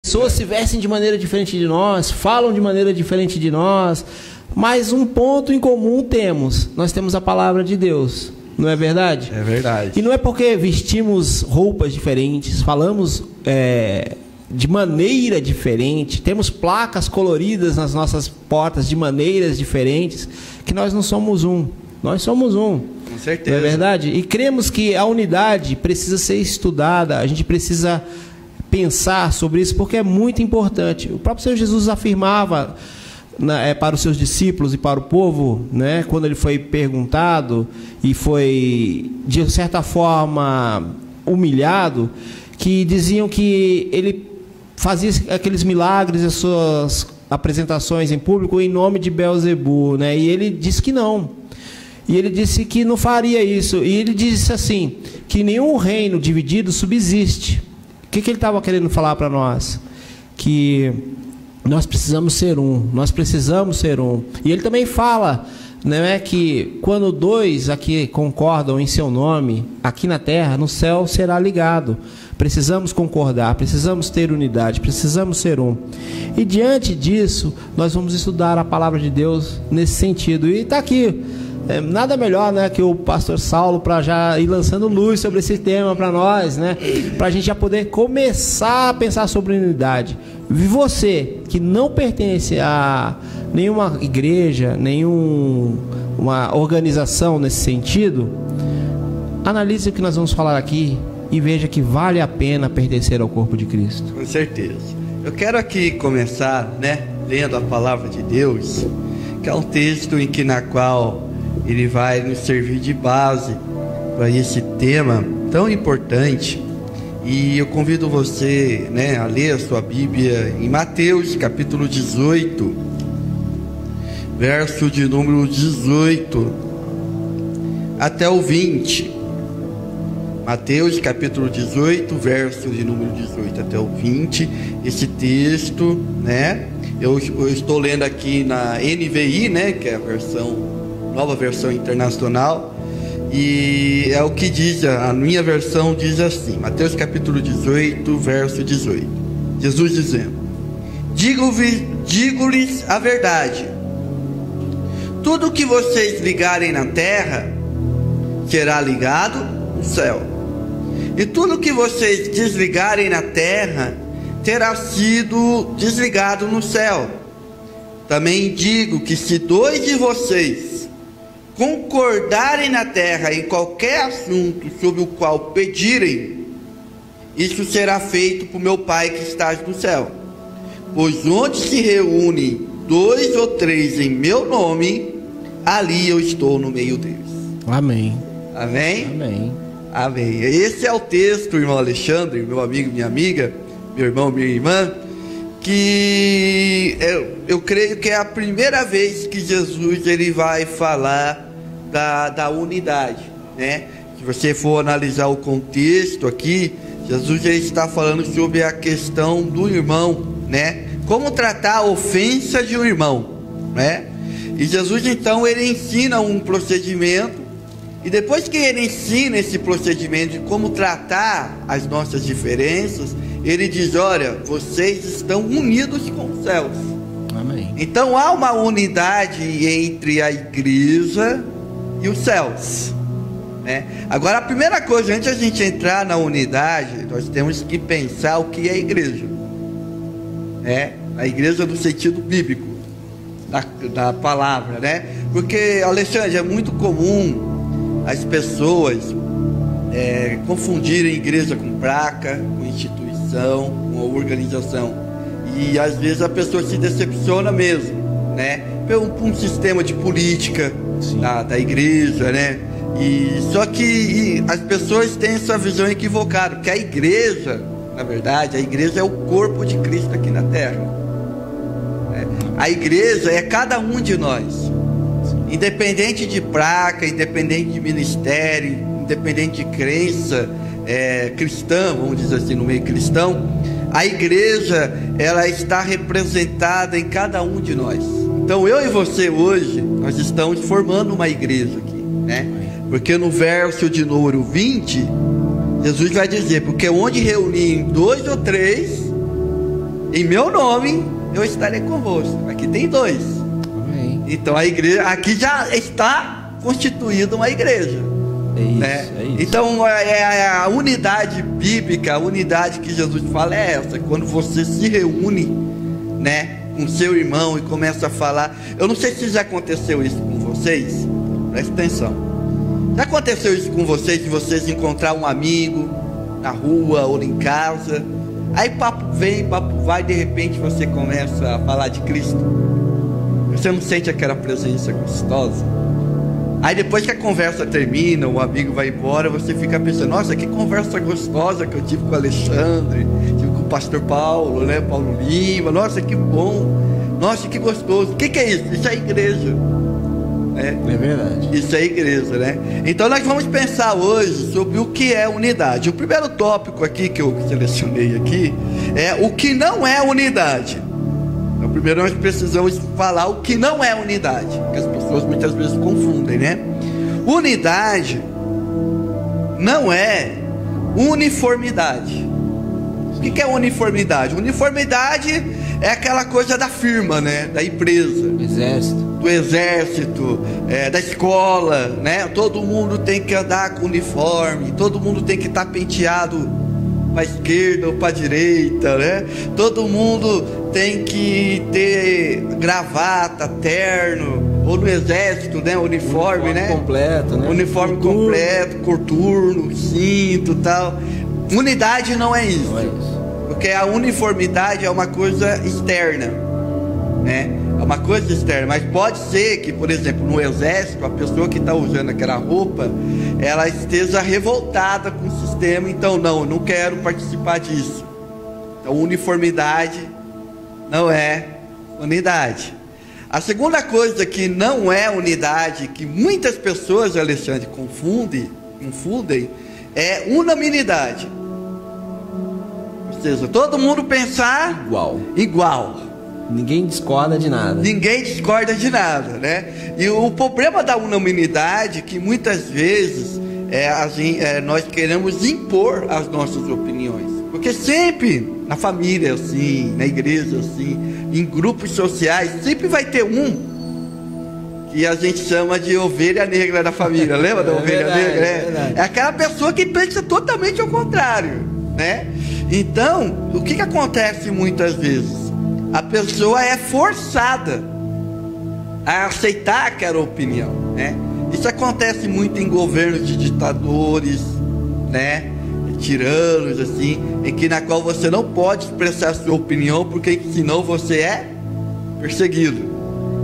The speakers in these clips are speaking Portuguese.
pessoas se vestem de maneira diferente de nós, falam de maneira diferente de nós, mas um ponto em comum temos: nós temos a palavra de Deus, não é verdade? É verdade. E não é porque vestimos roupas diferentes, falamos de maneira diferente, temos placas coloridas nas nossas portas de maneiras diferentes, que nós não somos um. Nós somos um. Com certeza. Não é verdade? E cremos que a unidade precisa ser estudada, a gente precisa pensar sobre isso, porque é muito importante. O próprio Senhor Jesus afirmava para os seus discípulos e para o povo, né, quando ele foi perguntado e foi, de certa forma, humilhado, que diziam que ele fazia aqueles milagres, as suas apresentações em público em nome de Beelzebu, né? E ele disse que não. E ele disse que não faria isso. E ele disse assim, que nenhum reino dividido subsiste. O que ele estava querendo falar para nós? Que nós precisamos ser um. Nós precisamos ser um. E ele também fala, né, que quando dois aqui concordam em seu nome, aqui na terra, no céu será ligado. Precisamos concordar, precisamos ter unidade, precisamos ser um. E diante disso, nós vamos estudar a palavra de Deus nesse sentido. E está aqui, nada melhor, né, que o pastor Saulo para já ir lançando luz sobre esse tema para nós, né, para a gente já poder começar a pensar sobre unidade. E você que não pertence a nenhuma igreja, nenhuma organização nesse sentido, analise o que nós vamos falar aqui e veja que vale a pena pertencer ao corpo de Cristo. Com certeza. Eu quero aqui começar, né, lendo a palavra de Deus, que é um texto na qual ele vai nos servir de base para esse tema tão importante. E eu convido você, né, a ler a sua Bíblia em Mateus capítulo 18, verso de número 18 até o 20. Mateus capítulo 18, verso de número 18 até o 20. Esse texto, né, eu estou lendo aqui na NVI, né, que é a nova versão internacional, e é o que diz, a minha versão diz assim, Mateus capítulo 18, verso 18. Jesus dizendo: digo-lhes a verdade, tudo que vocês ligarem na terra será ligado no céu, e tudo que vocês desligarem na terra terá sido desligado no céu. Também digo que se dois de vocês concordarem na terra em qualquer assunto sobre o qual pedirem, isso será feito por meu Pai que está no céu. Pois onde se reúnem 2 ou 3 em meu nome, ali eu estou no meio deles. Amém. Amém? Amém. Amém. Esse é o texto, irmão Alexandre, meu amigo, minha amiga, meu irmão, minha irmã, que eu creio que é a primeira vez que Jesus ele vai falar da unidade, né? Se você for analisar o contexto aqui, Jesus ele está falando sobre a questão do irmão, né? Como tratar a ofensa de um irmão, né? E Jesus então ele ensina um procedimento. E depois que ele ensina esse procedimento de como tratar as nossas diferenças, ele diz: olha, vocês estão unidos com os céus. Amém. Então há uma unidade entre a igreja e os céus, né? Agora, a primeira coisa, antes de a gente entrar na unidade, nós temos que pensar o que é a igreja, né? A igreja no sentido bíblico da palavra, né? Porque, Alexandre, é muito comum as pessoas confundirem igreja com placa, com instituição, com organização, e às vezes a pessoa se decepciona mesmo, né, por um sistema de política da igreja, né? E só que as pessoas têm essa visão equivocada, porque a igreja, na verdade, a igreja é o corpo de Cristo aqui na terra, né? A igreja é cada um de nós. Independente de placa, independente de ministério, independente de crença cristã, vamos dizer assim, no meio cristão, a igreja, ela está representada em cada um de nós. Então eu e você hoje, nós estamos formando uma igreja aqui, né? Porque no verso de número 20, Jesus vai dizer: porque onde reunirem 2 ou 3 em meu nome eu estarei convosco. Aqui tem 2. Amém. Então a igreja, aqui já está constituída uma igreja. É isso, né? é isso. Então a unidade bíblica, a unidade que Jesus fala é essa. Quando você se reúne, né, com seu irmão e começa a falar. Eu não sei se já aconteceu isso com vocês. Presta atenção. Já aconteceu isso com vocês, de vocês encontrar um amigo na rua ou em casa, aí papo vem, papo vai, de repente você começa a falar de Cristo. Você não sente aquela presença gostosa? Aí depois que a conversa termina, o amigo vai embora, você fica pensando, nossa, que conversa gostosa que eu tive com o Alexandre, tive com o pastor Paulo, né, Paulo Lima, nossa, que bom, nossa, que gostoso. O que é isso? Isso é igreja. É verdade. Isso é igreja, né? Então nós vamos pensar hoje sobre o que é unidade. O primeiro tópico aqui que eu selecionei aqui é o que não é unidade. Então, primeiro nós precisamos falar o que não é unidade, porque as pessoas muitas vezes confundem, né? Unidade não é uniformidade. O que é uniformidade? Uniformidade é aquela coisa da firma, né? Da empresa. Exército. Do exército, da escola, né? Todo mundo tem que andar com uniforme, todo mundo tem que estar penteado para a esquerda ou para a direita, né? Todo mundo tem que ter gravata, terno, ou no exército, né? Uniforme, né? Completo, né? Uniforme completo, coturno, cinto, tal. Unidade não é isso. Não é isso. Porque a uniformidade é uma coisa externa, né? É uma coisa externa, mas pode ser que, por exemplo, no exército, a pessoa que está usando aquela roupa, ela esteja revoltada com o sistema, então não quero participar disso. Então uniformidade não é unidade. A segunda coisa que não é unidade, que muitas pessoas, Alexandre, confundem, é unanimidade. Ou seja, todo mundo pensar igual. Ninguém discorda de nada. Ninguém discorda de nada, né? E o problema da unanimidade é que muitas vezes nós queremos impor as nossas opiniões. Porque sempre, na família assim, na igreja assim, em grupos sociais, sempre vai ter um que a gente chama de ovelha negra da família. Lembra da ovelha negra? É aquela pessoa que pensa totalmente ao contrário, né? Então, o que acontece muitas vezes? A pessoa é forçada a aceitar aquela opinião, né? Isso acontece muito em governos de ditadores, né? Tiranos, assim, na qual você não pode expressar a sua opinião, porque senão você é perseguido.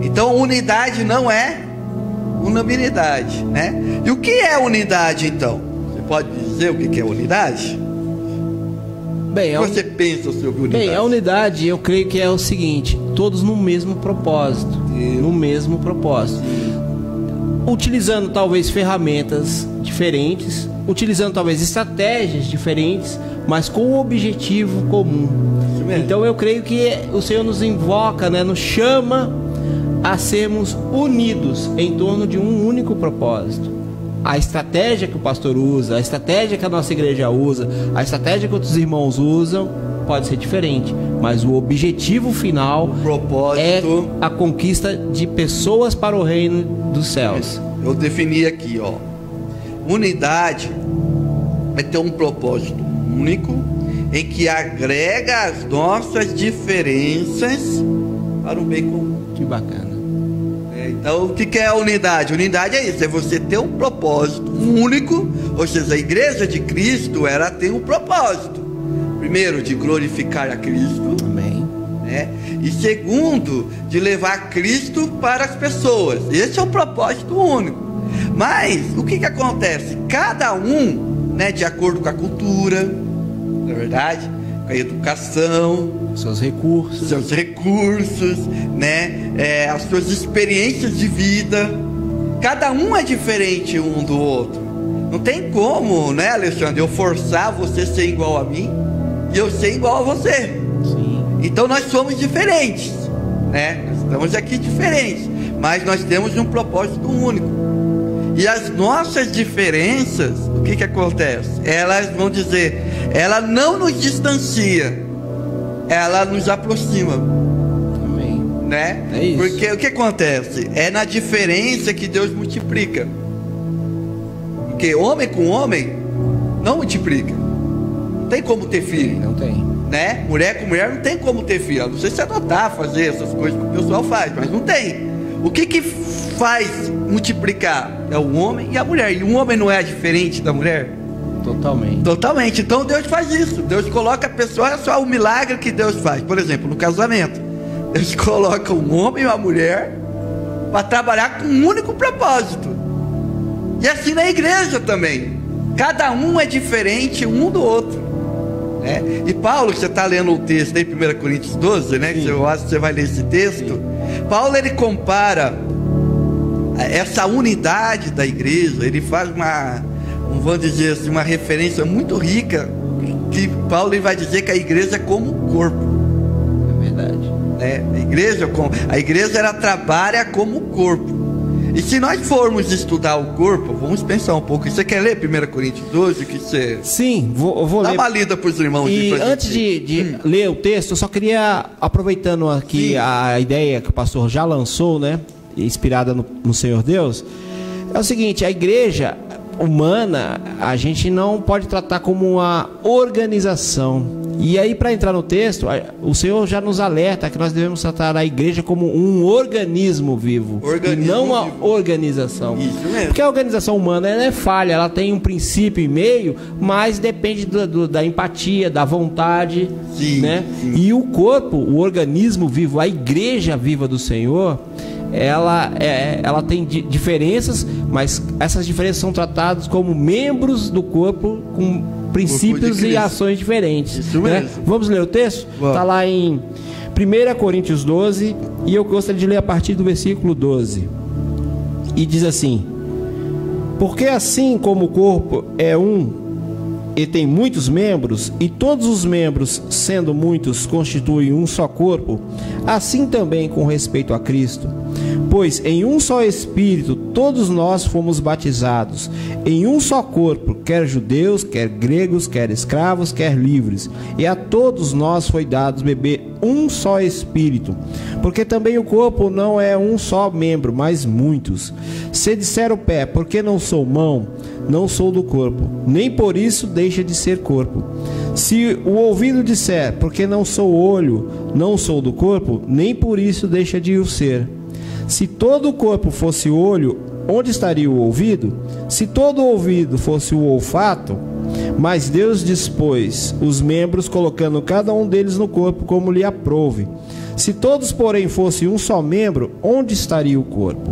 Então, unidade não é unanimidade, né? E o que é unidade, então? Você pode dizer o que é unidade? Bem, o que você pensa sobre unidade? Bem, a unidade, eu creio que é o seguinte: todos no mesmo propósito. No mesmo propósito. Utilizando talvez ferramentas diferentes, utilizando talvez estratégias diferentes, mas com um objetivo comum. Então eu creio que o Senhor nos invoca, né, nos chama a sermos unidos em torno de um único propósito. A estratégia que o pastor usa, a estratégia que a nossa igreja usa, a estratégia que outros irmãos usam, pode ser diferente, mas o objetivo final é a conquista de pessoas para o reino dos céus. Eu defini aqui, ó. Unidade vai ter um propósito único, em que agrega as nossas diferenças para o bem comum. Que bacana. Então, o que é a unidade? Unidade é isso, é você ter um propósito único, ou seja, a igreja de Cristo, ela tem um propósito. Primeiro, de glorificar a Cristo. Amém. Né? E segundo, de levar Cristo para as pessoas. Esse é o propósito único. Mas, o que acontece? Cada um, né, de acordo com a cultura, na verdade, com a educação, seus recursos, né? As suas experiências de vida, cada um é diferente um do outro. Não tem como, né, Alexandre, eu forçar você a ser igual a mim e eu ser igual a você. Sim. Então nós somos diferentes, né? Nós estamos aqui diferentes, mas nós temos um propósito único. E as nossas diferenças, o que acontece? Elas vão dizer, ela não nos distancia, ela nos aproxima. Amém. Né? É isso. Porque o que acontece? É na diferença que Deus multiplica. Porque homem com homem não multiplica. Não tem como ter filho. Não tem. Né? Mulher com mulher não tem como ter filho. Não sei se adotar, fazer essas coisas que o pessoal faz, mas não tem. O que faz multiplicar? É o homem e a mulher. E o homem não é diferente da mulher? Totalmente. Totalmente. Então Deus faz isso. Deus coloca a pessoa, olha só o milagre que Deus faz. Por exemplo, no casamento, Deus coloca um homem e uma mulher para trabalhar com um único propósito. E assim na igreja também. Cada um é diferente um do outro. Né? E Paulo, que você está lendo o texto aí, 1 Coríntios 12, né? Que eu acho que você vai ler esse texto. Sim. Paulo, ele compara essa unidade da igreja. Ele faz vamos dizer assim, uma referência muito rica. Que Paulo, ele vai dizer que a igreja é como um corpo. É verdade. Né? A igreja ela trabalha como corpo. E se nós formos estudar o corpo, vamos pensar um pouco. Você quer ler 1 Coríntios 12? Que você... Sim, vou ler. Dá uma lida para os irmãos. E antes de ler o texto, eu só queria, aproveitando aqui Sim. a ideia que o pastor já lançou, né, inspirada no Senhor Deus, é o seguinte: a igreja humana, a gente não pode tratar como uma organização. E aí, para entrar no texto, o Senhor já nos alerta que nós devemos tratar a igreja como um organismo vivo, e não uma organização. Isso mesmo. Porque a organização humana, ela é falha, ela tem um princípio e meio, mas depende da empatia, da vontade. Sim, né? sim. E o corpo, o organismo vivo, a igreja viva do Senhor, ela tem diferenças, mas essas diferenças são tratadas como membros do corpo com princípios e ações diferentes. Isso mesmo. Né? Vamos ler o texto? Está lá em 1 Coríntios 12, e eu gostaria de ler a partir do versículo 12. E diz assim: porque assim como o corpo é um e tem muitos membros, e todos os membros, sendo muitos, constituem um só corpo, assim também com respeito a Cristo. Pois em um só Espírito todos nós fomos batizados, em um só corpo, quer judeus, quer gregos, quer escravos, quer livres, e a todos nós foi dado beber um só Espírito, porque também o corpo não é um só membro, mas muitos. Se disser o pé, porque não sou mão, não sou do corpo, nem por isso deixa de ser corpo. Se o ouvido disser, porque não sou olho, não sou do corpo, nem por isso deixa de o ser. Se todo o corpo fosse olho, onde estaria o ouvido? Se todo o ouvido fosse o olfato, mas Deus dispôs os membros, colocando cada um deles no corpo como lhe aprouve. Se todos, porém, fossem um só membro, onde estaria o corpo?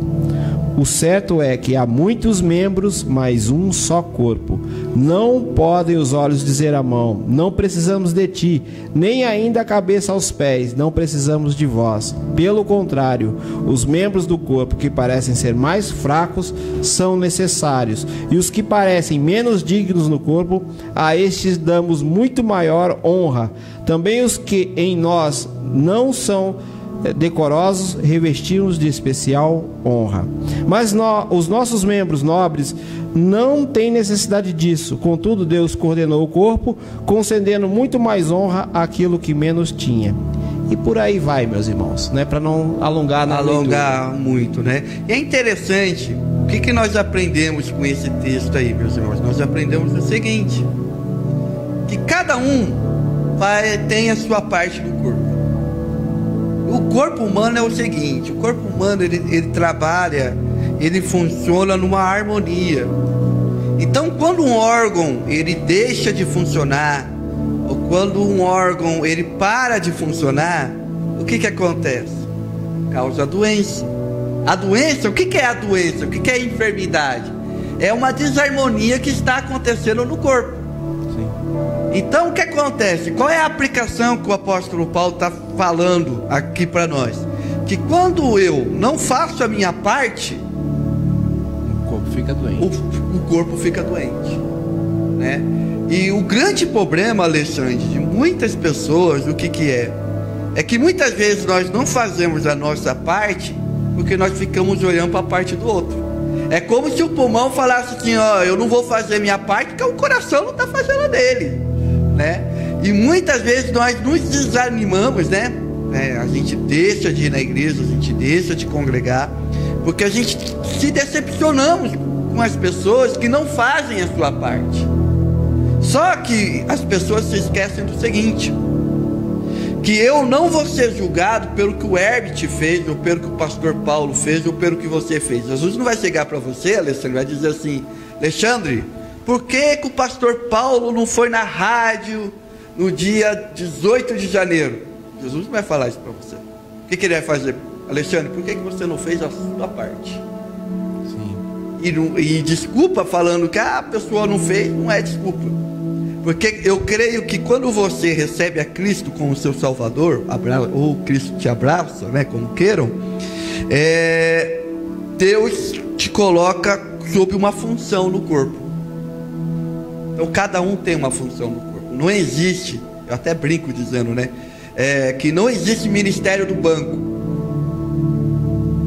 O certo é que há muitos membros, mas um só corpo. Não podem os olhos dizer à mão, não precisamos de ti, nem ainda a cabeça aos pés, não precisamos de vós. Pelo contrário, os membros do corpo que parecem ser mais fracos são necessários, e os que parecem menos dignos no corpo, a estes damos muito maior honra. Também os que em nós não são decorosos revestimos de especial honra. Mas os nossos membros nobres não têm necessidade disso. Contudo, Deus coordenou o corpo, concedendo muito mais honra àquilo que menos tinha. E por aí vai, meus irmãos, né? Para não alongar na leitura. Muito, né? E é interessante, o que nós aprendemos com esse texto aí, meus irmãos? Nós aprendemos o seguinte: que cada um tem a sua parte do corpo. O corpo humano é o seguinte: o corpo humano ele trabalha, ele funciona numa harmonia. Então, quando um órgão ele deixa de funcionar, ou quando um órgão ele para de funcionar, o que acontece? Causa doença. A doença, o que é a doença? O que é a enfermidade? É uma desarmonia que está acontecendo no corpo. Então, o que acontece? Qual é a aplicação que o apóstolo Paulo está falando aqui para nós? Que quando eu não faço a minha parte, o corpo fica doente. O corpo fica doente, né? E o grande problema, Alexandre, de muitas pessoas, o que é? É que muitas vezes nós não fazemos a nossa parte porque nós ficamos olhando para a parte do outro. É como se o pulmão falasse assim: ó, eu não vou fazer minha parte porque o coração não está fazendo a dele, né? E muitas vezes nós nos desanimamos, né? A gente deixa de ir na igreja, a gente deixa de congregar, porque a gente se decepcionamos com as pessoas que não fazem a sua parte. Só que as pessoas se esquecem do seguinte: que eu não vou ser julgado pelo que o Herbert fez, ou pelo que o pastor Paulo fez, ou pelo que você fez. Jesus não vai chegar para você, Alexandre, vai dizer assim: Alexandre, por que o pastor Paulo não foi na rádio no dia 18 de janeiro? Jesus não vai falar isso para você. O que ele vai fazer? Alexandre, por que você não fez a sua parte? Sim. E desculpa falando que a pessoa não fez, não é desculpa. Porque eu creio que quando você recebe a Cristo como seu Salvador, ou Cristo te abraça, né, como queiram, Deus te coloca sob uma função no corpo. Então cada um tem uma função no corpo. Não existe, eu até brinco dizendo, né, que não existe ministério do banco.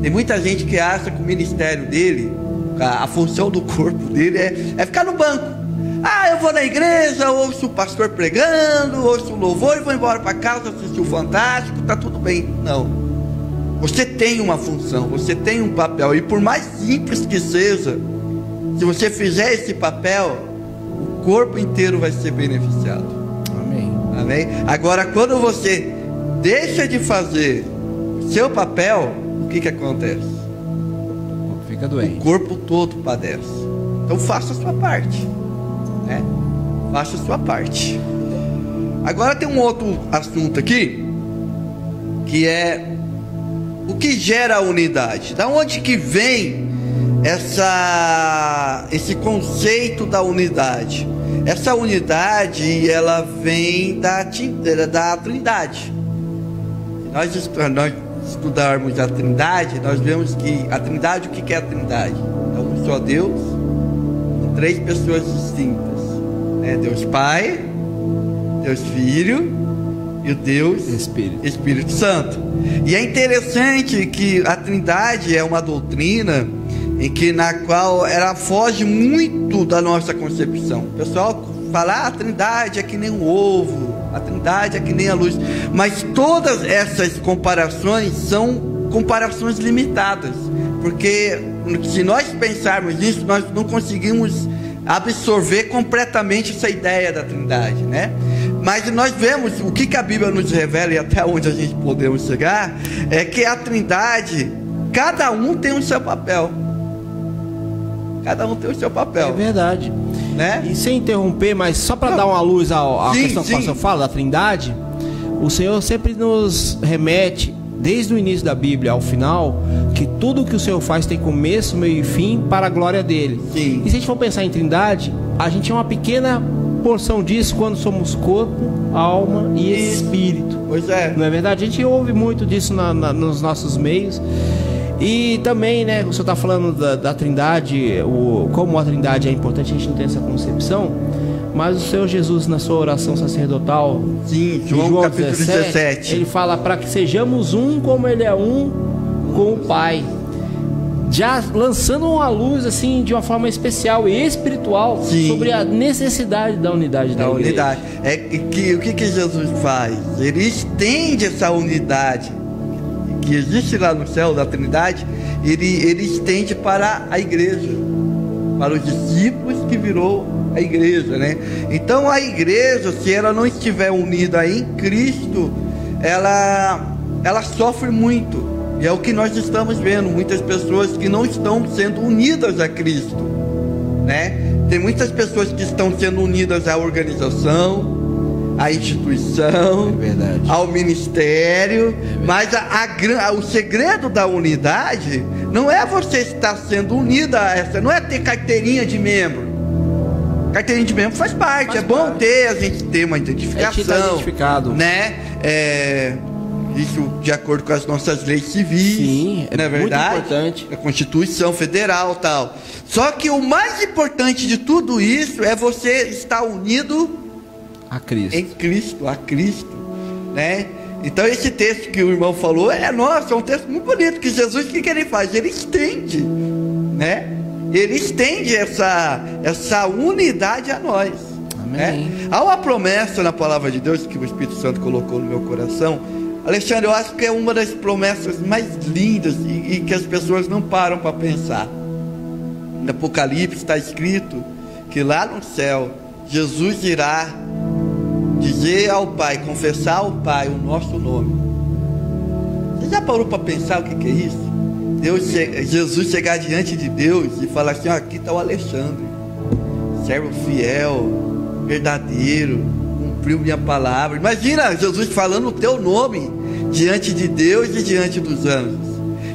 Tem muita gente que acha que o ministério dele, a função do corpo dele é ficar no banco. Eu vou na igreja, ouço o pastor pregando, ouço o louvor e vou embora para casa, assistir o Fantástico, tá tudo bem. Não. Você tem uma função, você tem um papel, e por mais simples que seja, se você fizer esse papel, o corpo inteiro vai ser beneficiado. Amém. Amém? Agora, quando você deixa de fazer o seu papel, o que acontece? Fica doente. O corpo todo padece. Então faça a sua parte, né? Faça a sua parte. Agora tem um outro assunto aqui, que é o que gera a unidade. Da onde que vem esse conceito da unidade? Essa unidade, ela vem da Trindade. Nós estudarmos a Trindade, nós vemos que a Trindade, o que é a Trindade? É um só Deus, com três pessoas distintas, né? Deus Pai, Deus Filho e o Deus Espírito Santo. E é interessante que a Trindade é uma doutrina na qual ela foge muito da nossa concepção. O pessoal fala: a Trindade é que nem um ovo, a Trindade é que nem a luz. Mas todas essas comparações são comparações limitadas, porque se nós pensarmos nisso, nós não conseguimos absorver completamente essa ideia da Trindade, né? Mas nós vemos o que a Bíblia nos revela, e até onde a gente podemos chegar, é que a Trindade, cada um tem o seu papel. Cada um tem o seu papel. É verdade, né? E sem interromper, mas só para dar uma luz à questão que o pastor fala da Trindade, o Senhor sempre nos remete, desde o início da Bíblia ao final, que tudo que o Senhor faz tem começo, meio e fim, para a glória dele. Sim. E se a gente for pensar em Trindade, a gente é uma pequena porção disso quando somos corpo, alma e espírito. Pois é. Não é verdade? A gente ouve muito disso nos nossos meios. E também, né, o senhor está falando da Trindade, como a Trindade é importante, a gente não tem essa concepção, mas o Senhor Jesus, na sua oração sacerdotal, sim, João capítulo 17, ele fala para que sejamos um como ele é um com o Pai, já lançando uma luz assim de uma forma especial e espiritual, sim, sobre a necessidade da unidade da unidade. O que Jesus faz? Ele estende essa unidade que existe lá no céu da Trindade, ele estende para a igreja, para os discípulos que virou a igreja, né? Então a igreja, se ela não estiver unida em Cristo, ela sofre muito. E é o que nós estamos vendo, muitas pessoas que não estão sendo unidas a Cristo, né? Tem muitas pessoas que estão sendo unidas à organização, à instituição, ao ministério, mas o segredo da unidade não é você estar sendo unida a essa, não é ter carteirinha de membro. Carteirinha de membro faz parte, bom ter, a gente ter uma identificação, identificado, né? Isso de acordo com as nossas leis civis. Sim, não é verdade? Muito importante. A Constituição Federal, tal. Só que o mais importante de tudo isso é você estar unido a Cristo. Em Cristo, a Cristo, né? Então esse texto que o irmão falou é um texto muito bonito, que Jesus, o que ele faz? Ele estende, né? Ele estende essa unidade a nós. Amém. Há uma promessa na palavra de Deus que o Espírito Santo colocou no meu coração. Alexandre, eu acho que é uma das promessas mais lindas e que as pessoas não param para pensar. No Apocalipse está escrito que lá no céu Jesus irá dizer ao Pai, confessar ao Pai o nosso nome. Você já parou para pensar o que é isso? Jesus chegar diante de Deus e falar assim: aqui está o Alexandre, servo fiel, verdadeiro, cumpriu minha palavra. Imagina Jesus falando o teu nome diante de Deus e diante dos anjos.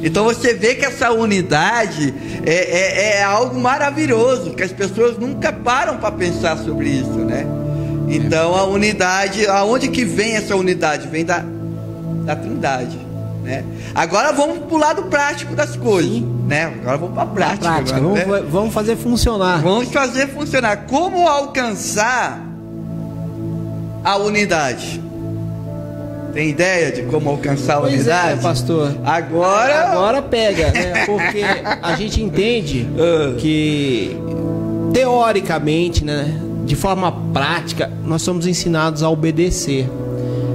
Então você vê que essa unidade é algo maravilhoso, que as pessoas nunca param para pensar sobre isso, né? Então a unidade, aonde que vem essa unidade? Vem da Trindade, né? Agora vamos para o lado prático das coisas. Sim. Né? Agora vamos para a prática. Agora, vamos fazer funcionar. Vamos fazer funcionar. Como alcançar a unidade? Tem ideia de como alcançar a unidade? Pastor. Agora pega, né? Porque a gente entende que teoricamente, né, de forma prática, nós somos ensinados a obedecer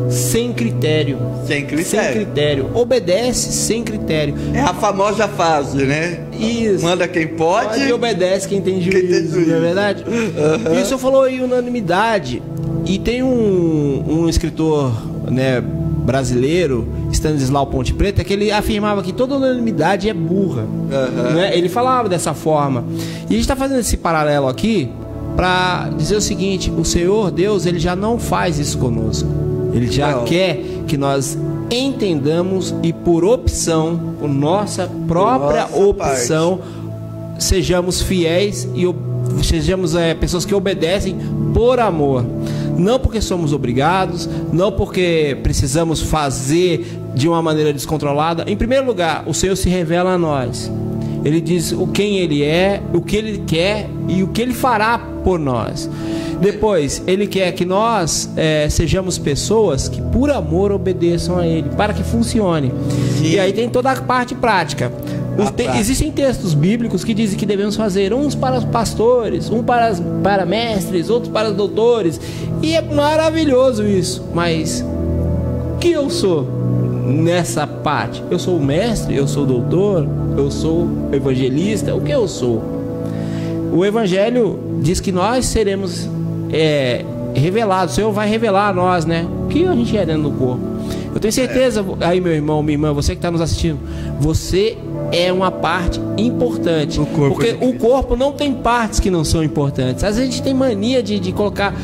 sem critério. Sem critério. Obedece sem critério. É a famosa frase, né? Isso. Manda quem pode e obedece quem tem juízo. Não é verdade? Uhum. Isso eu falou em unanimidade. E tem um escritor, né, brasileiro, Stanislau Ponte Preta, que ele afirmava que toda unanimidade é burra. Uhum. Né? Ele falava dessa forma. E a gente está fazendo esse paralelo aqui para dizer o seguinte: o Senhor Deus, ele já não faz isso conosco. Ele já quer que nós entendamos e por opção, por nossa própria opção, sejamos fiéis e sejamos pessoas que obedecem por amor. Não porque somos obrigados, não porque precisamos fazer de uma maneira descontrolada. Em primeiro lugar, o Senhor se revela a nós. Ele diz quem Ele é, o que Ele quer e o que Ele fará por nós. Depois, Ele quer que nós sejamos pessoas que por amor obedeçam a Ele, para que funcione. Sim. E aí tem toda a parte prática. Existem textos bíblicos que dizem que devemos fazer uns para os pastores, um para mestres, outros para doutores. E é maravilhoso isso. Mas o que eu sou nessa parte? Eu sou o mestre? Eu sou o doutor? Eu sou evangelista? O que eu sou? O Evangelho diz que nós seremos revelados. O Senhor vai revelar a nós, né? O que a gente é dentro do corpo. Eu tenho certeza, aí meu irmão, minha irmã, você que está nos assistindo, você é uma parte importante. Porque o corpo não tem partes que não são importantes. Às vezes a gente tem mania de colocar,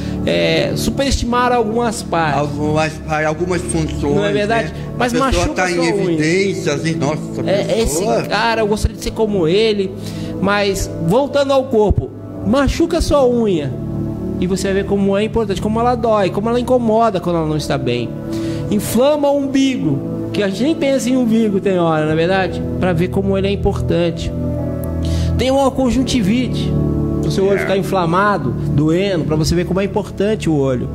superestimar algumas partes. Algumas funções. Não é verdade? Né? Mas machuca a sua unha. Em evidência, assim, nossa, esse cara, eu gostaria de ser como ele. Mas, voltando ao corpo, machuca a sua unha. E você vai ver como é importante, como ela dói, como ela incomoda quando ela não está bem. Inflama o umbigo, que a gente nem pensa em umbigo tem hora, não é verdade? Para ver como ele é importante. Tem uma conjuntivite, o seu olho ficar inflamado, doendo, para você ver como é importante o olho.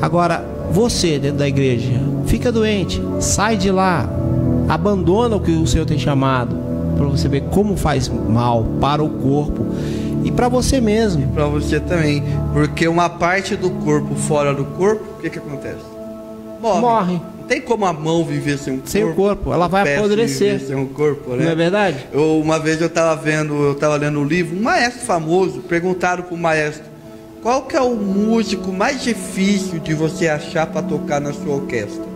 Agora, você dentro da igreja, fica doente, sai de lá, abandona o que o Senhor tem chamado, para você ver como faz mal para o corpo e para você mesmo. E para você também, porque uma parte do corpo fora do corpo, o que acontece? Morre. Não tem como a mão viver sem um corpo. Sem o corpo, ela vai apodrecer. Sem um corpo, né? Não é verdade? Uma vez eu estava lendo um livro, um maestro famoso, perguntaram para o maestro: qual que é o músico mais difícil de você achar para tocar na sua orquestra?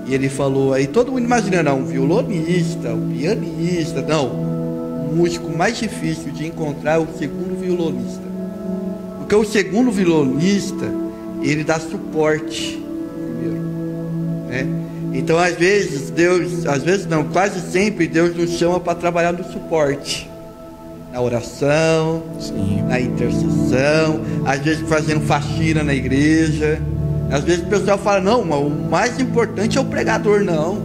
E ele falou, aí todo mundo imagina, não, um violonista, um pianista, não. O músico mais difícil de encontrar é o segundo violonista. Porque o segundo violonista, ele dá suporte primeiro, né? Então às vezes quase sempre Deus nos chama para trabalhar no suporte, na oração, sim, na intercessão, às vezes fazendo faxina na igreja. Às vezes o pessoal fala, não, mas o mais importante é o pregador. Não,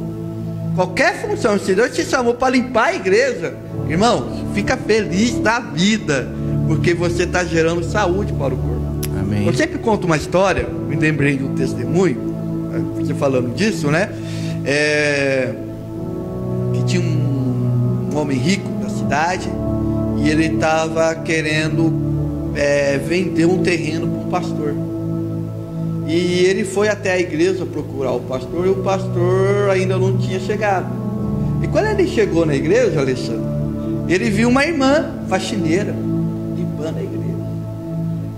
qualquer função, se Deus te chamou para limpar a igreja, irmão, fica feliz da vida, porque você está gerando saúde para o corpo. Amém. Eu sempre conto uma história, me lembrei de um testemunho, você falando disso, né? Que tinha um homem rico da cidade, e ele estava querendo vender um terreno para pastor. E ele foi até a igreja procurar o pastor, e o pastor ainda não tinha chegado. E quando ele chegou na igreja, Alexandre, ele viu uma irmã faxineira limpando a igreja.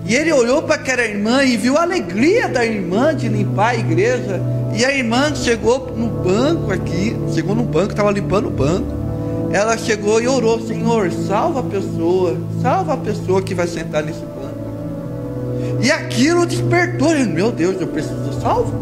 E ele olhou para aquela irmã e viu a alegria da irmã de limpar a igreja. E a irmã chegou no banco aqui, chegou no banco, estava limpando o banco. Ela chegou e orou: Senhor, salva a pessoa que vai sentar nesse banco. E aquilo despertou ele: meu Deus, eu preciso ser salvo.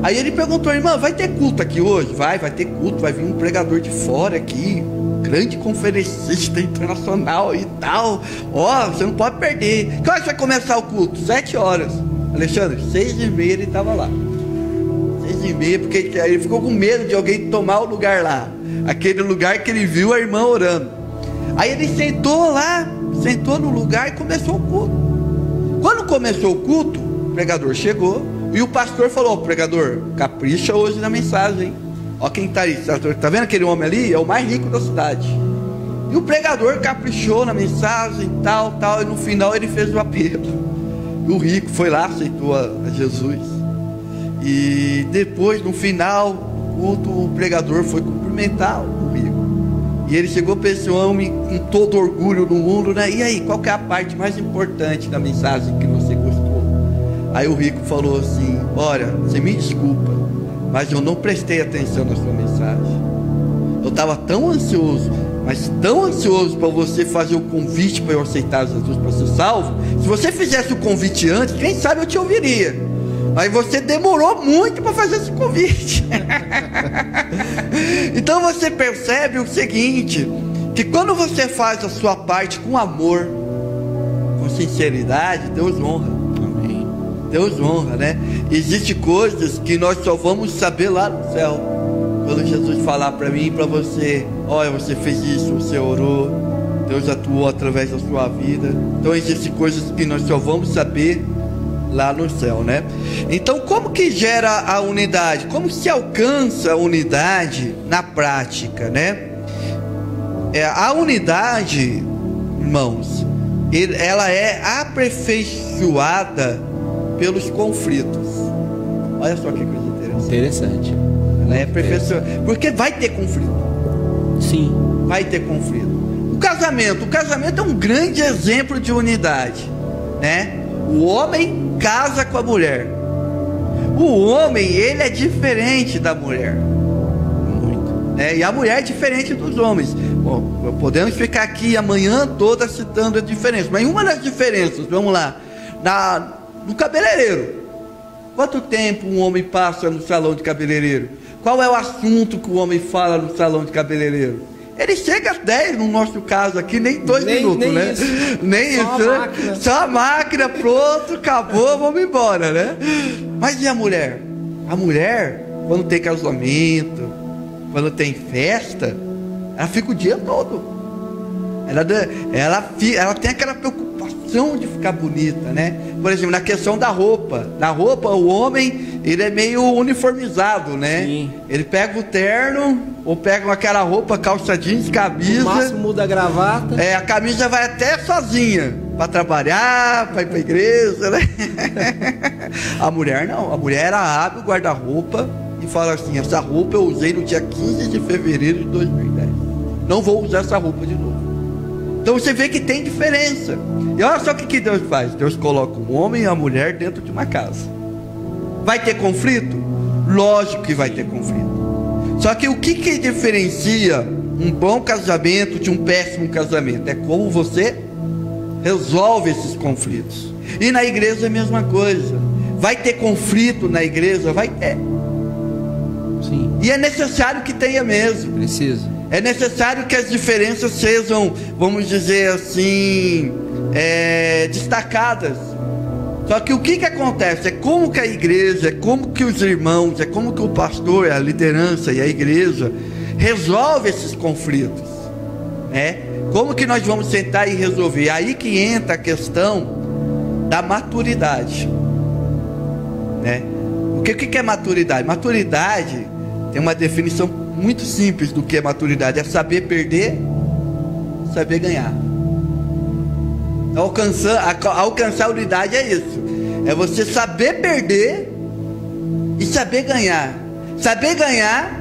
Aí ele perguntou: irmã, vai ter culto aqui hoje? Vai ter culto, vai vir um pregador de fora aqui, grande conferencista internacional e tal. Ó, você não pode perder. Que hora vai começar o culto? 7 horas. Alexandre, 6h30 ele estava lá. 6h30, porque ele ficou com medo de alguém tomar o lugar lá. Aquele lugar que ele viu a irmã orando. Aí ele sentou lá, sentou no lugar e começou o culto. Quando começou o culto, o pregador chegou e o pastor falou: pregador, capricha hoje na mensagem, hein? Ó quem está aí, tá vendo aquele homem ali? É o mais rico da cidade. E o pregador caprichou na mensagem, tal, e no final ele fez o apelo. E o rico foi lá, aceitou a Jesus. E depois, no final do culto, o pregador foi cumprimentar o rico. E ele chegou para esse homem com todo orgulho no mundo, né? E aí, qual que é a parte mais importante da mensagem que você gostou? Aí o rico falou assim: olha, você me desculpa, mas eu não prestei atenção na sua mensagem. Eu estava tão ansioso, mas tão ansioso para você fazer o convite para eu aceitar Jesus para ser salvo. Se você fizesse o convite antes, quem sabe eu te ouviria. Mas você demorou muito para fazer esse convite. Então você percebe o seguinte: que quando você faz a sua parte com amor, com sinceridade, Deus honra. Amém. Deus honra, né? Existem coisas que nós só vamos saber lá no céu. Quando Jesus falar para mim e para você: olha, você fez isso, você orou, Deus atuou através da sua vida. Então existem coisas que nós só vamos saber lá no céu, né? Então, como que gera a unidade? Como se alcança a unidade na prática, né? A unidade, irmãos, ela é aperfeiçoada pelos conflitos. Olha só que coisa interessante. Ela é aperfeiçoada, porque vai ter conflito. Sim. Vai ter conflito. O casamento é um grande exemplo de unidade, né? O homem casa com a mulher. O homem, ele é diferente da mulher. Muito. E a mulher é diferente dos homens. Bom, podemos ficar aqui a manhã toda citando as diferenças. Mas uma das diferenças, vamos lá, no cabeleireiro. Quanto tempo um homem passa no salão de cabeleireiro? Qual é o assunto que o homem fala no salão de cabeleireiro? Ele chega às 10, no nosso caso aqui, nem 2 minutos, nem né? Isso. Nem só isso, né? Só a máquina, pronto, acabou, vamos embora, né? Mas e a mulher? A mulher, quando tem casamento, quando tem festa, ela fica o dia todo. Ela tem aquela preocupação de ficar bonita, né? Por exemplo, na questão da roupa. Na roupa, o homem, ele é meio uniformizado, né? Sim. Ele pega o terno, ou pega aquela roupa, calça jeans, camisa. No máximo muda a gravata. A camisa vai até sozinha, para trabalhar, para ir para a igreja, né? A mulher não. A mulher, ela abre o guarda-roupa e fala assim: essa roupa eu usei no dia 15 de fevereiro de 2010. Não vou usar essa roupa de novo. Então você vê que tem diferença. E olha só o que Deus faz. Deus coloca um homem e uma mulher dentro de uma casa. Vai ter conflito? Lógico que vai ter conflito. Só que o que diferencia um bom casamento de um péssimo casamento? É como você resolve esses conflitos. E na igreja é a mesma coisa. Vai ter conflito na igreja? Vai ter. Sim. E é necessário que tenha mesmo. Precisa. É necessário que as diferenças sejam, vamos dizer assim, destacadas. Só que o que acontece? É como que a igreja, é como que os irmãos, é como que o pastor, a liderança e a igreja resolve esses conflitos, né? Como que nós vamos sentar e resolver? Aí que entra a questão da maturidade, né? O que é maturidade? Maturidade tem uma definição muito simples do que é maturidade: é saber perder, saber ganhar. Alcançar a unidade é isso. É você saber perder e saber ganhar. Saber ganhar,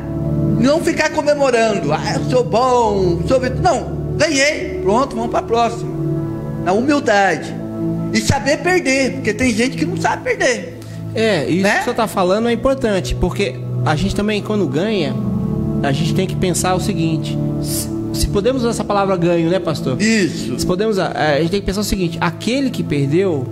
não ficar comemorando. Eu sou bom, não, ganhei, pronto, vamos para a próxima. Na humildade. E saber perder, porque tem gente que não sabe perder. Isso né? que você está falando é importante, porque a gente também, quando ganha, a gente tem que pensar o seguinte: se podemos usar essa palavra ganho, né, pastor? Isso. Se podemos usar, a gente tem que pensar o seguinte: aquele que perdeu,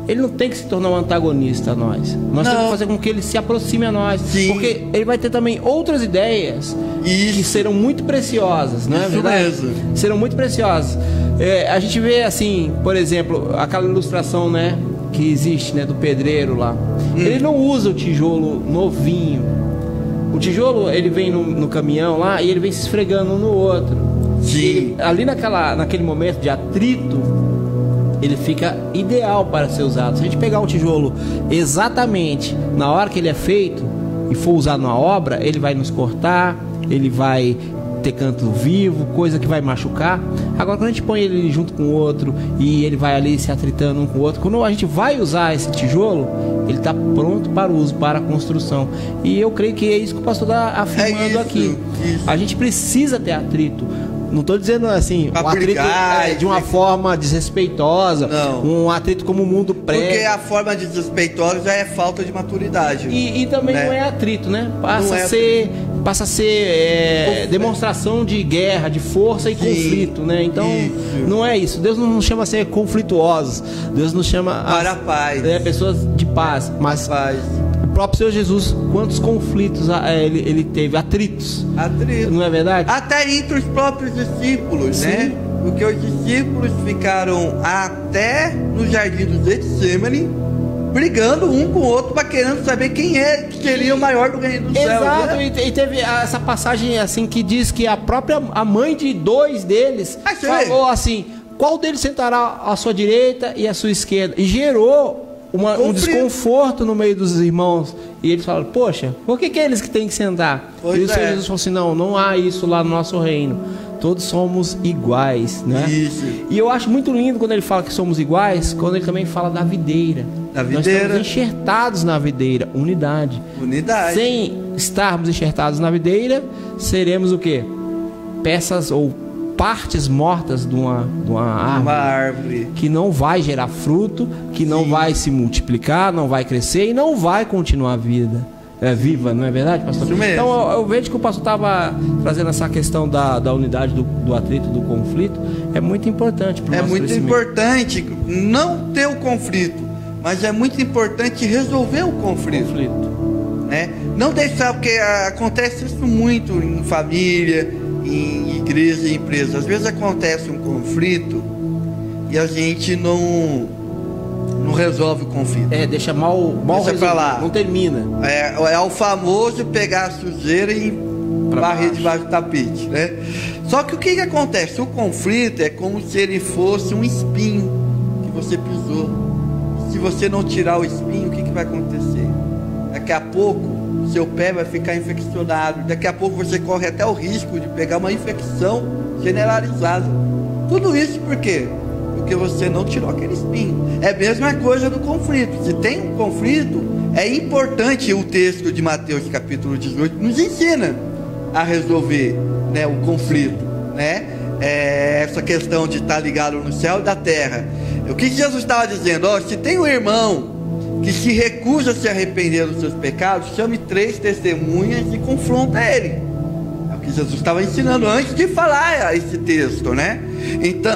ele não tem que se tornar um antagonista a nós. Nós temos que fazer com que ele se aproxime a nós. Sim. Porque ele vai ter também outras ideias que serão muito preciosas, não é verdade? Mesmo. Serão muito preciosas. A gente vê assim, por exemplo, aquela ilustração, né, que existe, né, do pedreiro lá. Ele não usa o tijolo novinho. O tijolo, ele vem no caminhão lá e ele vem se esfregando um no outro. Sim. Ali naquele momento de atrito, ele fica ideal para ser usado. Se a gente pegar um tijolo exatamente na hora que ele é feito e for usado numa obra, ele vai nos cortar, ele vai ter canto vivo, coisa que vai machucar. Agora, quando a gente põe ele junto com o outro e ele vai ali se atritando um com o outro, quando a gente vai usar esse tijolo, ele está pronto para o uso, para a construção. E eu creio que é isso que o pastor está afirmando aqui. Isso. A gente precisa ter atrito. Não estou dizendo assim, um atrito de uma forma desrespeitosa, um atrito como o mundo prega. Porque a forma desrespeitosa já é falta de maturidade. E também não é atrito, né? Passa a ser demonstração de guerra, de força e conflito, né? Então, não é isso. Deus não nos chama a ser conflituosos. Deus nos chama para a paz. Pessoas de paz. Mas paz. O próprio Senhor Jesus, quantos conflitos ele teve? Atritos. Não é verdade? Até entre os próprios discípulos, né? Porque os discípulos ficaram até no jardim do Getsemane, brigando um com o outro, para querendo saber quem que seria o maior do reino do céu. Exato, né? E teve essa passagem assim que diz que a mãe de dois deles falou assim: qual deles sentará à sua direita e à sua esquerda? E gerou um desconforto no meio dos irmãos. E eles falaram: poxa, por que é eles que têm que sentar? E o Senhor Jesus falou assim: não há isso lá no nosso reino. Todos somos iguais, né? Isso. E eu acho muito lindo quando ele fala que somos iguais, quando ele também fala da videira. Nós estamos enxertados na videira, unidade. Sem estarmos enxertados na videira, seremos o quê? Peças ou partes mortas de uma árvore que não vai gerar fruto, que não vai se multiplicar, não vai crescer e não vai continuar a vida. Viva, não é verdade, pastor? Isso mesmo. Então eu vejo que o pastor estava trazendo essa questão da unidade, do atrito, do conflito. É muito importante para o nosso crescimento. Importante não ter o conflito, mas é muito importante resolver o conflito. Né? Não deixar, porque acontece isso muito em família, em igreja, em empresa. Às vezes acontece um conflito e a gente não resolve o conflito. Deixa mal resolvido, não termina. É o famoso pegar a sujeira e varrer debaixo do tapete, né? Só que o que acontece? O conflito é como se ele fosse um espinho que você pisou. Se você não tirar o espinho, o que vai acontecer? Daqui a pouco, seu pé vai ficar infeccionado. Daqui a pouco você corre até o risco de pegar uma infecção generalizada. Tudo isso por quê? Porque você não tirou aquele espinho. É a mesma coisa do conflito. Se tem um conflito, é importante. O texto de Mateus capítulo 18 nos ensina a resolver, né, o conflito, né? Essa questão de estar ligado no céu e da terra. O que Jesus estava dizendo? Se tem um irmão que se recusa a se arrepender dos seus pecados, chame 3 testemunhas e confronta ele. É o que Jesus estava ensinando antes de falar esse texto, né? Então,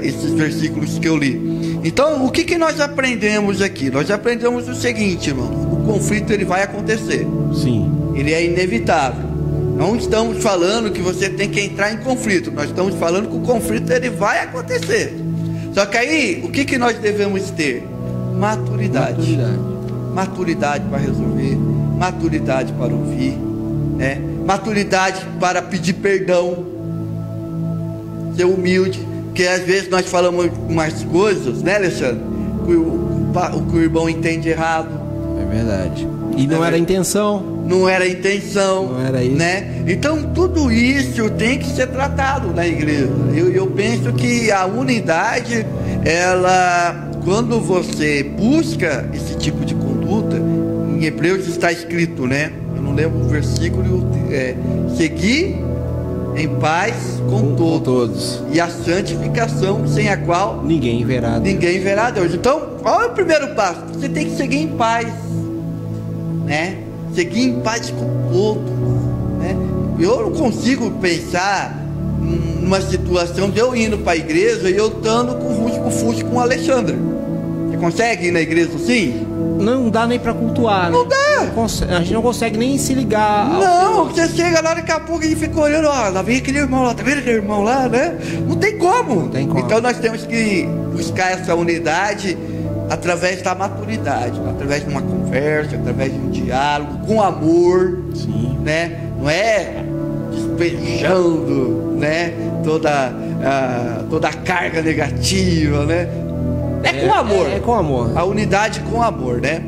esses versículos que eu li. Então, o que nós aprendemos aqui? Nós aprendemos o seguinte, irmão: o conflito ele vai acontecer. Sim. Ele é inevitável. Não estamos falando que você tem que entrar em conflito. Nós estamos falando que o conflito ele vai acontecer. Só que aí, o que nós devemos ter? Maturidade. Maturidade para resolver. Maturidade para ouvir, né? Maturidade para pedir perdão. Ser humilde. Porque às vezes nós falamos umas coisas, né, Alexandre? Que o irmão entende errado. É verdade. E não era a intenção. Não era a intenção. Não era isso. Né? Então tudo isso tem que ser tratado na igreja. Eu penso que a unidade ela, quando você busca esse tipo de conduta, em Hebreus está escrito, né? Eu não lembro o versículo, seguir em paz com todos, e a santificação, sem a qual ninguém verá Deus. Então, qual é o primeiro passo? Você tem que seguir em paz, né? Seguir em paz com todos, né? Eu não consigo pensar numa situação de eu indo para a igreja e eu estando com o fusco com o Alexandre. Você consegue ir na igreja assim? Não dá nem para cultuar, não, né? Dá. A gente não consegue nem se ligar. Não, você chega lá, daqui a pouco a gente fica olhando, ó, lá vem aquele irmão lá, tá vendo aquele irmão lá, né? Não tem como. Então nós temos que buscar essa unidade através da maturidade, através de uma conversa, através de um diálogo, com amor. Sim. Né? Não é despejando, né? Toda a carga negativa, né? É com amor. É com amor. A unidade com amor, né?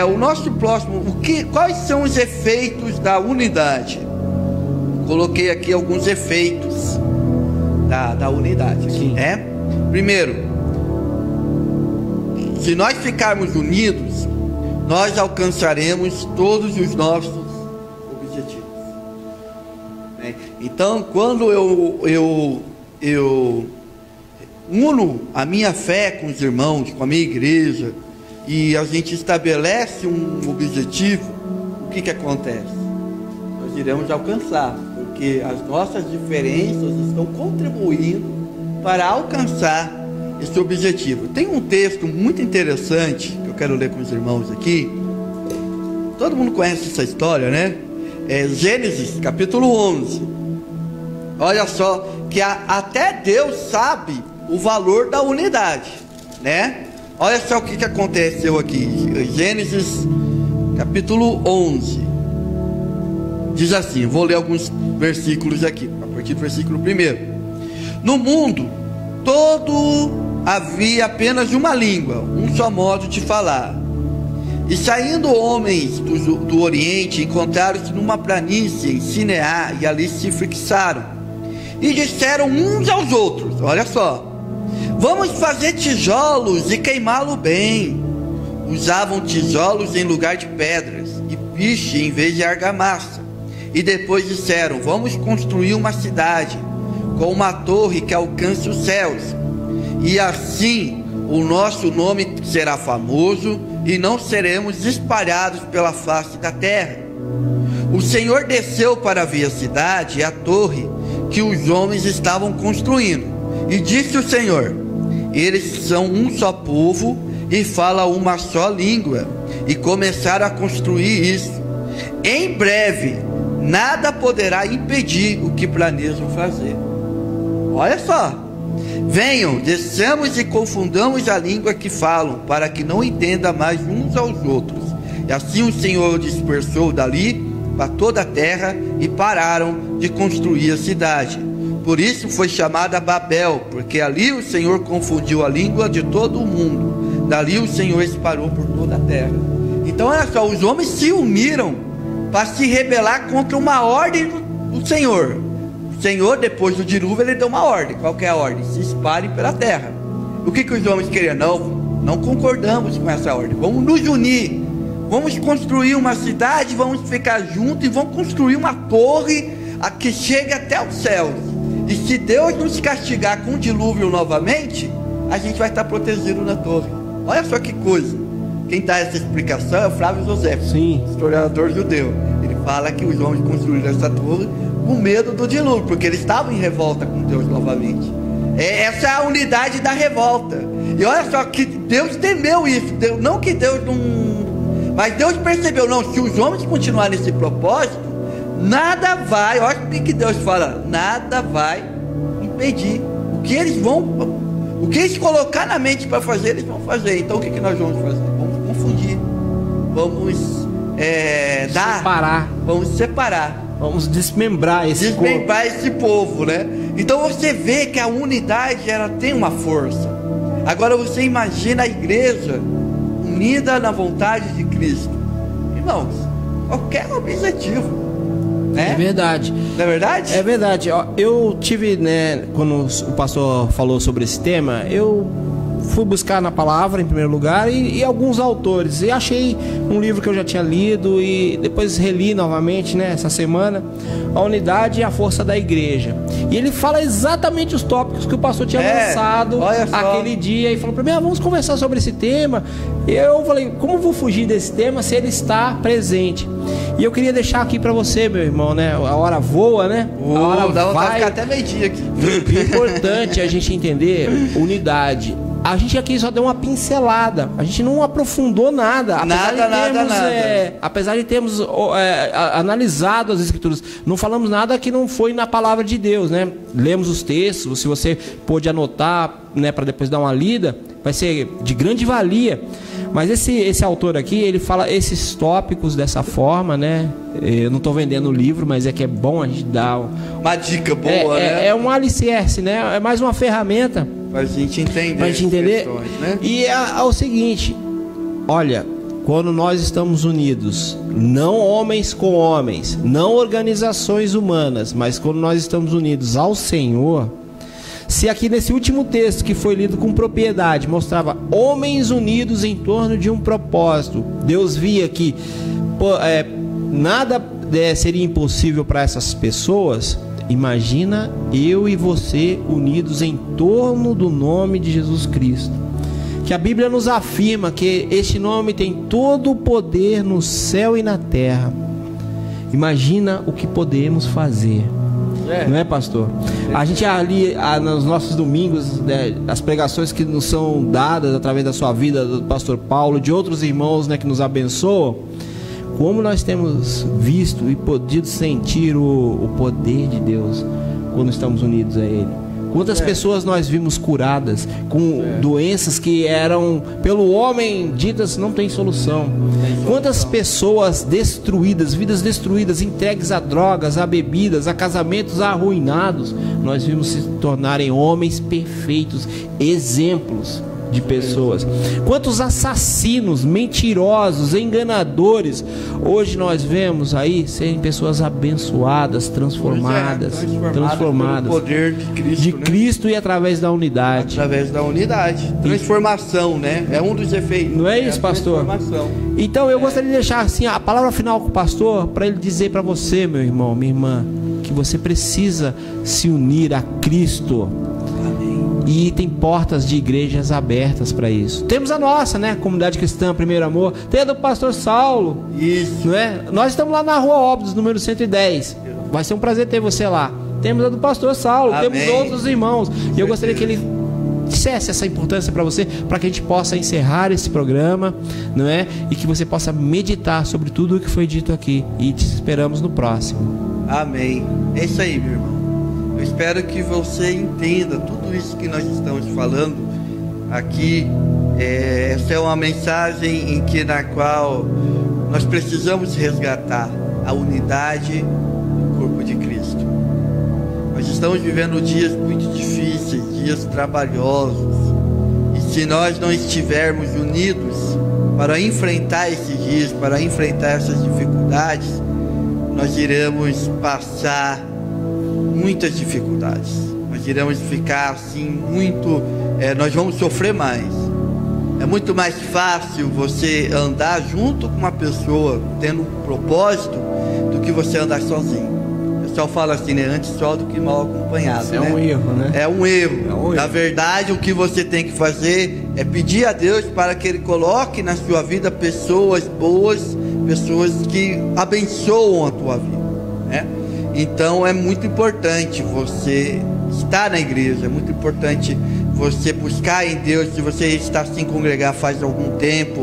O nosso próximo, quais são os efeitos da unidade? Coloquei aqui alguns efeitos da unidade, né? Primeiro, se nós ficarmos unidos, nós alcançaremos todos os nossos objetivos, né? Então, quando eu uno a minha fé com os irmãos, com a minha igreja, e a gente estabelece um objetivo, o que acontece? Nós iremos alcançar, porque as nossas diferenças estão contribuindo para alcançar esse objetivo. Tem um texto muito interessante que eu quero ler com os irmãos aqui. Todo mundo conhece essa história, né? Gênesis capítulo 11. Olha só, que até Deus sabe o valor da unidade, né? Olha só o que aconteceu aqui. Gênesis capítulo 11 diz assim, vou ler alguns versículos aqui, a partir do versículo 1. No mundo todo havia apenas uma língua, um só modo de falar. E saindo homens do Oriente, encontraram-se numa planície em Sineá, e ali se fixaram. E disseram uns aos outros, olha só, vamos fazer tijolos e queimá-lo bem. Usavam tijolos em lugar de pedras, e piche em vez de argamassa. E depois disseram, vamos construir uma cidade, com uma torre que alcance os céus. E assim o nosso nome será famoso, e não seremos espalhados pela face da terra. O Senhor desceu para ver a cidade e a torre que os homens estavam construindo. E disse o Senhor, eles são um só povo e falam uma só língua. E começaram a construir isso. Em breve, nada poderá impedir o que planejam fazer. Olha só. Venham, desçamos e confundamos a língua que falam, para que não entenda mais uns aos outros. E assim o Senhor dispersou dali para toda a terra, e pararam de construir a cidade. Por isso foi chamada Babel, porque ali o Senhor confundiu a língua de todo o mundo. Dali o Senhor espalhou por toda a terra. Então olha só, os homens se uniram para se rebelar contra uma ordem do Senhor. O Senhor, depois do dilúvio, ele deu uma ordem. Qual que é a ordem? Se espalhem pela terra. O que os homens queriam? Não concordamos com essa ordem. Vamos nos unir. Vamos construir uma cidade, vamos ficar juntos e vamos construir uma torre que chegue até os céus. E se Deus nos castigar com o dilúvio novamente, a gente vai estar protegido na torre. Olha só que coisa. Quem dá essa explicação é o Flávio José, historiador judeu. Ele fala que os homens construíram essa torre com medo do dilúvio, porque eles estavam em revolta com Deus novamente. Essa é a unidade da revolta. E olha só que Deus temeu isso. Não que Deus não... Mas Deus percebeu, se os homens continuarem nesse propósito, nada vai, olha o que Deus fala, nada vai impedir. O que eles colocar na mente para fazer, eles vão fazer. Então o que nós vamos fazer? Vamos confundir, vamos separar. Vamos desmembrar esse povo, né? Então você vê que a unidade, ela tem uma força. Agora você imagina a igreja unida na vontade de Cristo. Irmãos, qualquer objetivo né? É verdade. Não é verdade? É verdade. Ó, eu tive, né, quando o pastor falou sobre esse tema, eu fui buscar na palavra em primeiro lugar e alguns autores, e achei um livro que eu já tinha lido e depois reli novamente, né, essa semana, A Unidade e a Força da Igreja, e ele fala exatamente os tópicos que o pastor tinha lançado aquele dia, e falou para mim, vamos conversar sobre esse tema. E eu falei, como eu vou fugir desse tema se ele está presente? E eu queria deixar aqui para você, meu irmão, né, a hora voa, né, a hora dá vontade de vai. ficar até meio-dia aqui. O importante é a gente entender unidade. A gente aqui só deu uma pincelada, a gente não aprofundou nada. Apesar de termos analisado as Escrituras, não falamos nada que não foi na palavra de Deus, né? Lemos os textos, se você pôde anotar, né, para depois dar uma lida, vai ser de grande valia. Mas esse autor aqui, ele fala esses tópicos dessa forma, né? Eu não estou vendendo o livro, mas é que é bom a gente dar uma dica boa, né? É um alicerce, né? É mais uma ferramenta para a gente entender. Pra gente entender. Questões, né? E é o seguinte, olha, quando nós estamos unidos, não homens com homens, não organizações humanas, mas quando nós estamos unidos ao Senhor. Se aqui nesse último texto que foi lido com propriedade mostrava homens unidos em torno de um propósito, Deus via que nada seria impossível para essas pessoas. Imagina eu e você unidos em torno do nome de Jesus Cristo, que a Bíblia nos afirma que este nome tem todo o poder no céu e na terra. Imagina o que podemos fazer. Não é, pastor? A gente ali, nos nossos domingos, né, as pregações que nos são dadas através da sua vida, do pastor Paulo, de outros irmãos, né, que nos abençoam, como nós temos visto e podido sentir o poder de Deus quando estamos unidos a Ele. Quantas pessoas nós vimos curadas com doenças que eram pelo homem ditas não tem solução. Quantas pessoas destruídas, vidas destruídas, entregues a drogas, a bebidas, a casamentos arruinados, nós vimos se tornarem homens perfeitos, exemplos de pessoas. Quantos assassinos, mentirosos, enganadores, hoje nós vemos aí serem pessoas abençoadas, transformadas pelo poder de Cristo, Cristo, e através da unidade. Através da unidade. Transformação, né? É um dos efeitos. Não é isso, pastor? Então eu gostaria de deixar assim a palavra final com o pastor, para ele dizer para você, meu irmão, minha irmã, que você precisa se unir a Cristo. E tem portas de igrejas abertas para isso. Temos a nossa, né? Comunidade Cristã Primeiro Amor. Tem a do pastor Saulo. Isso. Não é? Nós estamos lá na Rua Óbidos, número 110. Vai ser um prazer ter você lá. Temos a do pastor Saulo. Amém. Temos outros irmãos. E eu gostaria que ele dissesse essa importância para você, para que a gente possa encerrar esse programa, não é? E que você possa meditar sobre tudo o que foi dito aqui. E te esperamos no próximo. Amém. É isso aí, meu irmão. Eu espero que você entenda tudo isso que nós estamos falando aqui. Essa é uma mensagem na qual nós precisamos resgatar a unidade do corpo de Cristo. Nós estamos vivendo dias muito difíceis, dias trabalhosos, e se nós não estivermos unidos para enfrentar esses dias, para enfrentar essas dificuldades, nós iremos passar muitas dificuldades. Nós iremos ficar assim nós vamos sofrer mais. É muito mais fácil você andar junto com uma pessoa tendo um propósito do que você andar sozinho. O pessoal fala assim, né? Antes só do que mal acompanhado. É, né? Um erro, né? É um erro. Na verdade, o que você tem que fazer é pedir a Deus para que Ele coloque na sua vida pessoas boas, pessoas que abençoam a tua vida, né? Então é muito importante você estar na igreja, é muito importante você buscar em Deus. Se você está sem congregar faz algum tempo,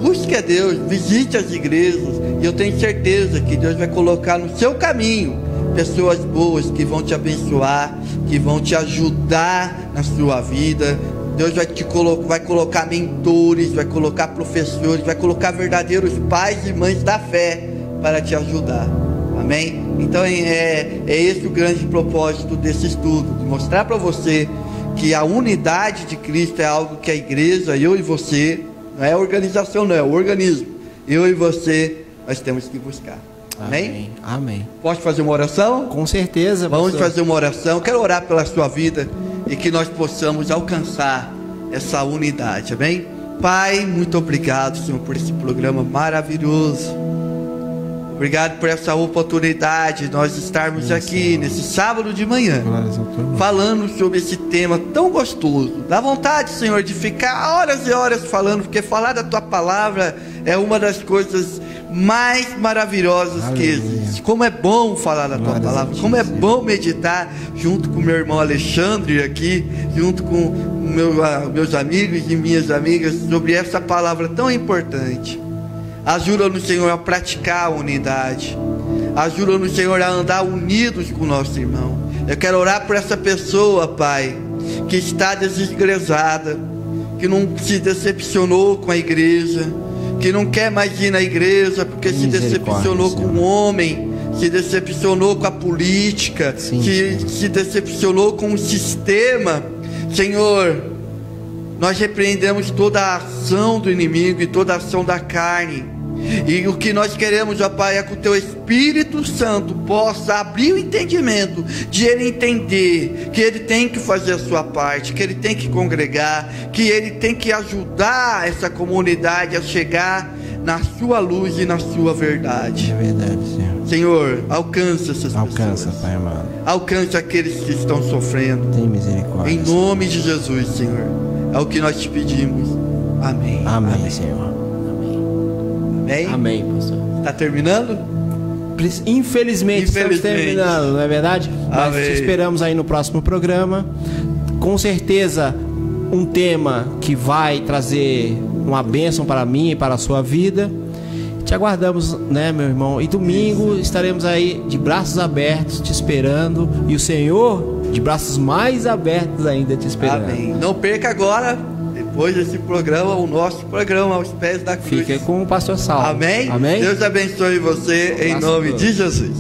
busque a Deus, visite as igrejas, e eu tenho certeza que Deus vai colocar no seu caminho pessoas boas que vão te abençoar, que vão te ajudar na sua vida. Deus vai colocar mentores, vai colocar professores, vai colocar verdadeiros pais e mães da fé para te ajudar. Amém? Então é esse o grande propósito desse estudo, de mostrar para você que a unidade de Cristo é algo que a igreja, eu e você, não é a organização, não é o organismo, eu e você, nós temos que buscar. Amém? Amém. Pode fazer uma oração? Com certeza. Vamos pastor. fazer uma oração. Quero orar pela sua vida e que nós possamos alcançar essa unidade. Amém? Pai, muito obrigado, Senhor, por esse programa maravilhoso. Obrigado por essa oportunidade de nós estarmos aqui nesse sábado de manhã, falando sobre esse tema tão gostoso. Dá vontade, Senhor, de ficar horas e horas falando, porque falar da Tua palavra é uma das coisas mais maravilhosas que existe. Como é bom falar da Tua palavra, como é bom meditar junto com meu irmão Alexandre aqui, junto com meus amigos e minhas amigas, sobre essa palavra tão importante. Ajuda-nos, Senhor, a praticar a unidade. Ajuda-nos, Senhor, a andar unidos com o nosso irmão. Eu quero orar por essa pessoa, Pai, que está desigreja, que não se decepcionou com a igreja, que não quer mais ir na igreja porque se decepcionou com o homem, se decepcionou com a política, se decepcionou com o sistema. Senhor, nós repreendemos toda a ação do inimigo e toda a ação da carne. E o que nós queremos, ó Pai, é que o Teu Espírito Santo possa abrir o entendimento de ele entender que ele tem que fazer a sua parte, que ele tem que congregar, que ele tem que ajudar essa comunidade a chegar na sua luz e na sua verdade. É verdade, Senhor. Senhor, alcança essas pessoas. Alcança, Pai amado. Alcança aqueles que estão sofrendo. Tem misericórdia. Em nome de Jesus, Senhor. É o que nós te pedimos. Amém. Amém, Amém. Senhor. Amém? Amém, pastor. Está terminando? Infelizmente, estamos terminando, não é verdade? Mas te esperamos aí no próximo programa. Com certeza, um tema que vai trazer uma bênção para mim e para a sua vida. Te aguardamos, né, meu irmão? E domingo estaremos aí de braços abertos te esperando. E o Senhor de braços mais abertos ainda te esperando. Amém. Não perca agora, depois desse programa, o nosso programa Aos Pés da Cruz. Fica com o pastor Saulo. Amém? Amém? Deus abençoe você em nome de Jesus.